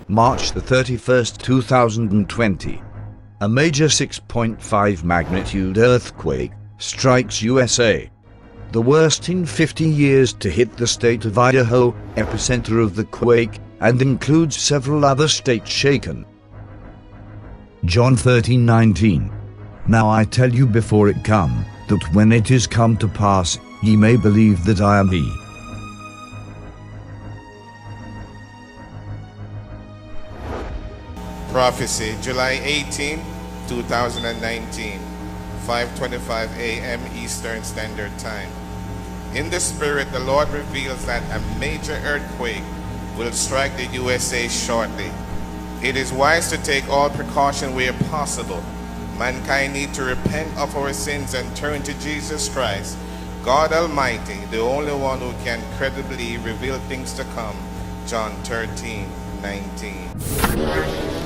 March the 31st, 2020. A major 6.5 magnitude earthquake strikes USA. The worst in 50 years to hit the state of Idaho, epicenter of the quake, and includes several other states shaken. John 13:19. Now I tell you before it come, that when it is come to pass, ye may believe that I am he. Prophecy, July 18, 2019, 5:25 a.m. Eastern Standard Time. In the Spirit, the Lord reveals that a major earthquake will strike the USA shortly. It is wise to take all precaution where possible. Mankind need to repent of our sins and turn to Jesus Christ, God Almighty, the only one who can credibly reveal things to come. John 13:19.